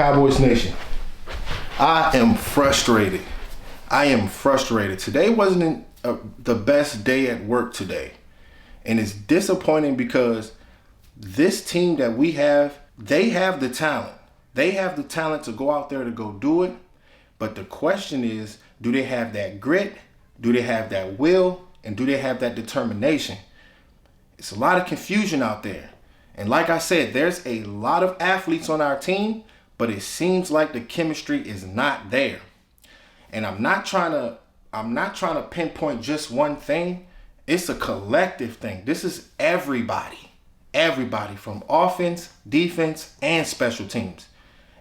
Cowboys Nation, I am frustrated. Today wasn't the best day at work today. And it's disappointing because this team that we have, they have the talent. They have the talent to go out there to go do it. But the question is, do they have that grit? Do they have that will? And do they have that determination? It's a lot of confusion out there. And like I said, there's a lot of athletes on our team, but it seems like the chemistry is not there. And I'm not trying to pinpoint just one thing. It's a collective thing. This is everybody. Everybody from offense, defense, and special teams.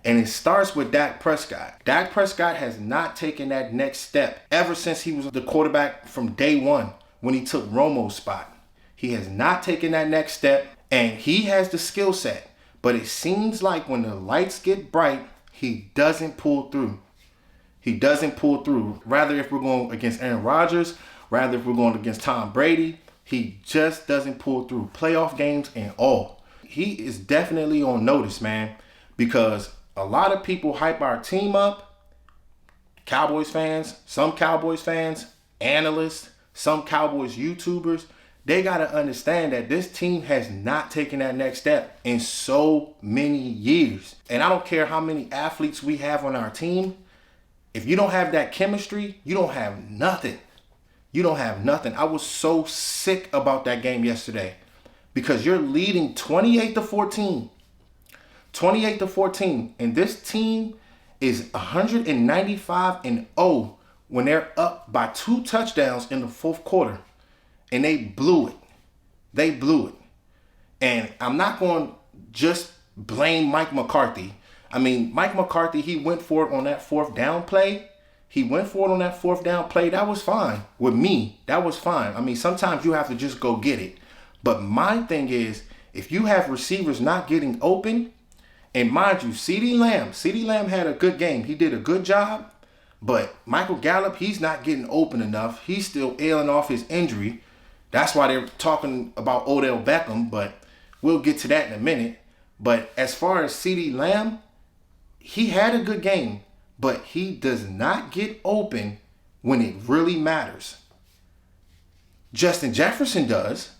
And it starts with Dak Prescott. Dak Prescott has not taken that next step ever since he was the quarterback from day one when he took Romo's spot. He has not taken that next step, and he has the skill set. But it seems like when the lights get bright, he doesn't pull through. Rather if we're going against Aaron Rodgers, rather if we're going against Tom Brady, he just doesn't pull through playoff games and all. He is definitely on notice, man, because a lot of people hype our team up. Cowboys fans, some Cowboys fans, analysts, some Cowboys YouTubers, they got to understand that this team has not taken that next step in so many years. And I don't care how many athletes we have on our team. If you don't have that chemistry, you don't have nothing. I was so sick about that game yesterday because you're leading 28-14. 28-14. And this team is 195-0 when they're up by 2 touchdowns in the fourth quarter. And they blew it. And I'm not going to just blame Mike McCarthy. I mean, Mike McCarthy, he went for it on that fourth down play. That was fine. With me, that was fine. I mean, sometimes you have to just go get it. But my thing is, if you have receivers not getting open, and mind you, CeeDee Lamb had a good game. He did a good job. But Michael Gallup, he's not getting open enough. He's still ailing off his injury. That's why they're talking about Odell Beckham, but we'll get to that in a minute. But as far as CeeDee Lamb, he had a good game, but he does not get open when it really matters. Justin Jefferson does.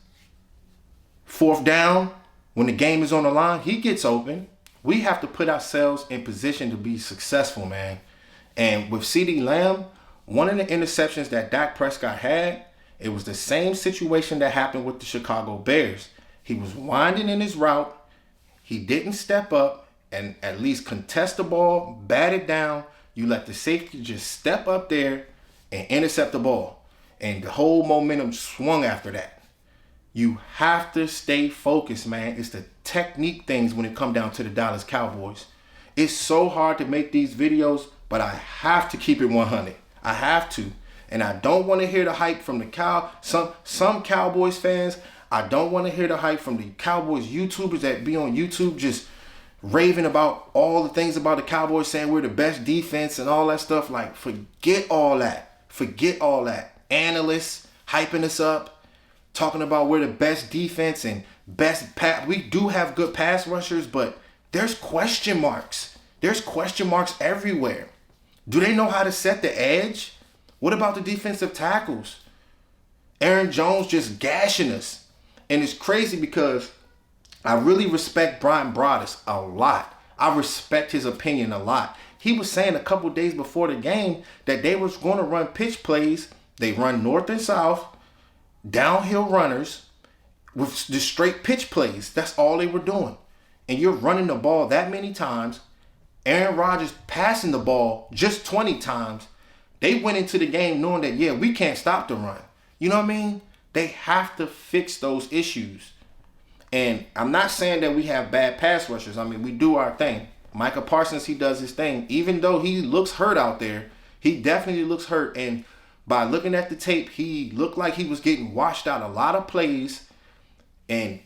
Fourth down, when the game is on the line, he gets open. We have to put ourselves in position to be successful, man. And with CeeDee Lamb, one of the interceptions that Dak Prescott had, it was the same situation that happened with the Chicago Bears. He was winding in his route. He didn't step up and at least contest the ball, bat it down. You let the safety just step up there and intercept the ball. And the whole momentum swung after that. You have to stay focused, man. It's the technique things when it comes down to the Dallas Cowboys. It's so hard to make these videos, but I have to keep it 100. I have to. And I don't want to hear the hype from the some Cowboys fans. I don't want to hear the hype from the Cowboys YouTubers that be on YouTube just raving about all the things about the Cowboys, saying we're the best defense and all that stuff. Like, forget all that. Analysts hyping us up, talking about we're the best defense and best pass. We do have good pass rushers, but there's question marks. There's question marks everywhere. Do they know how to set the edge? What about the defensive tackles? Aaron Jones just gashing us. And it's crazy because I really respect Brian Broaddus a lot. I respect his opinion a lot. He was saying a couple days before the game that they was going to run pitch plays. They run north and south, downhill runners with just straight pitch plays. That's all they were doing. And you're running the ball that many times. Aaron Rodgers passing the ball just 20 times. They went into the game knowing that, yeah, we can't stop the run. You know what I mean? They have to fix those issues. And I'm not saying that we have bad pass rushers. I mean, we do our thing. Micah Parsons, he does his thing. Even though he looks hurt out there, he definitely looks hurt. And by looking at the tape, he looked like he was getting washed out a lot of plays and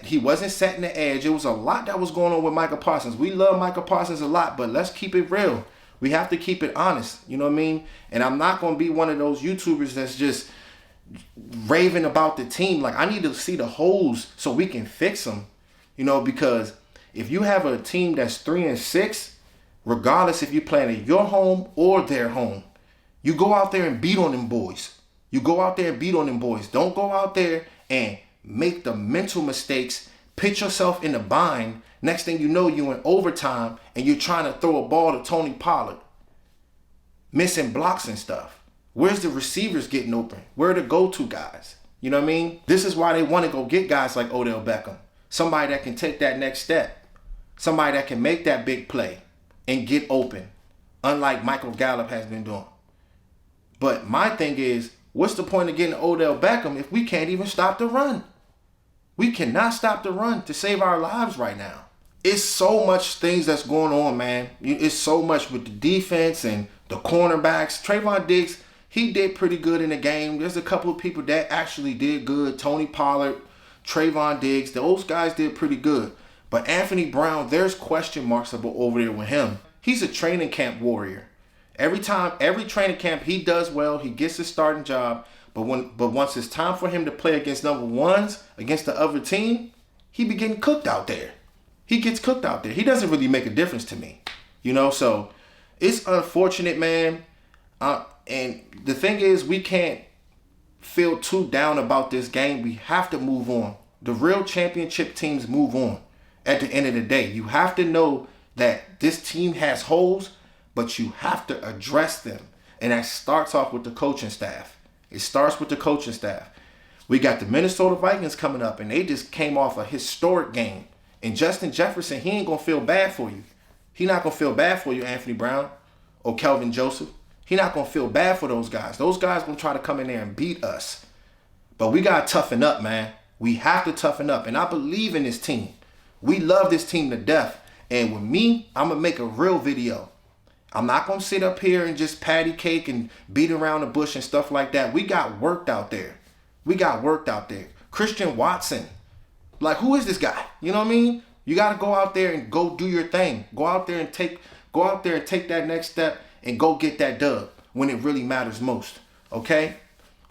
he wasn't setting the edge. It was a lot that was going on with Micah Parsons. We love Micah Parsons a lot, but let's keep it real. We have to keep it honest. You know what I mean? And I'm not going to be one of those YouTubers that's just raving about the team. Like, I need to see the holes so we can fix them. You know, because if you have a team that's 3-6 regardless if you're playing at your home or their home. You go out there and beat on them boys. You go out there and beat on them boys. Don't go out there and make the mental mistakes, put yourself in the bind. Next thing you know, you're in overtime and you're trying to throw a ball to Tony Pollard, missing blocks and stuff. Where's the receivers getting open? Where are the go-to guys? You know what I mean? This is why they want to go get guys like Odell Beckham. Somebody that can take that next step. Somebody that can make that big play and get open, unlike Michael Gallup has been doing. But my thing is, what's the point of getting Odell Beckham if we can't even stop the run? We cannot stop the run to save our lives right now. It's so much things that's going on, man. It's so much with the defense and the cornerbacks. Trayvon Diggs, he did pretty good in the game. There's a couple of people that actually did good. Tony Pollard, Trayvon Diggs, those guys did pretty good. But Anthony Brown, there's question marks over there with him. He's a training camp warrior. Every training camp, he does well. He gets his starting job. But once it's time for him to play against number ones, against the other team, he be getting cooked out there. He gets cooked out there. He doesn't really make a difference to me. So it's unfortunate, man. And the thing is, we can't feel too down about this game. We have to move on. The real championship teams move on at the end of the day. You have to know that this team has holes, but you have to address them. And that starts off with the coaching staff. It starts with the coaching staff. We got the Minnesota Vikings coming up, and they just came off a historic game. And Justin Jefferson, he ain't going to feel bad for you. He not going to feel bad for you, Anthony Brown or Kelvin Joseph. He not going to feel bad for those guys. Those guys going to try to come in there and beat us. But we got to toughen up, man. We have to toughen up. And I believe in this team. We love this team to death. And with me, I'm going to make a real video. I'm not going to sit up here and just patty cake and beat around the bush and stuff like that. We got worked out there. Christian Watson. Like, who is this guy? You know what I mean? You got to go out there and go do your thing. Go out there and take that next step and go get that dub when it really matters most. Okay?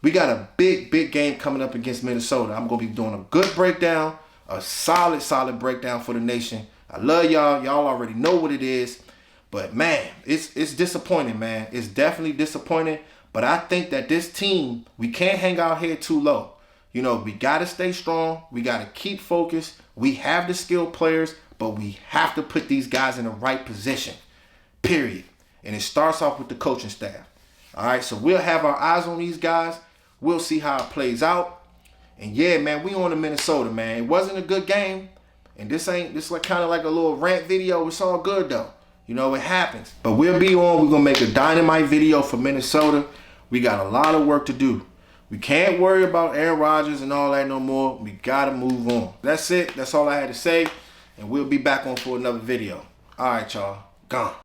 We got a big game coming up against Minnesota. I'm going to be doing a good breakdown, a solid breakdown for the nation. I love y'all. Y'all already know what it is. But, man, it's disappointing, man. It's definitely disappointing. But I think that this team, we can't hang our head too low. We got to stay strong. We got to keep focused. We have the skilled players, but we have to put these guys in the right position, period. And it starts off with the coaching staff. All right, so we'll have our eyes on these guys. We'll see how it plays out. And, yeah, man, we on to Minnesota, man. It wasn't a good game. And this like kind of like a little rant video. It's all good, though. It happens. But we'll be on. We're going to make a dynamite video for Minnesota. We got a lot of work to do. We can't worry about Aaron Rodgers and all that no more. We got to move on. That's it. That's all I had to say. And we'll be back on for another video. All right, y'all. Gone.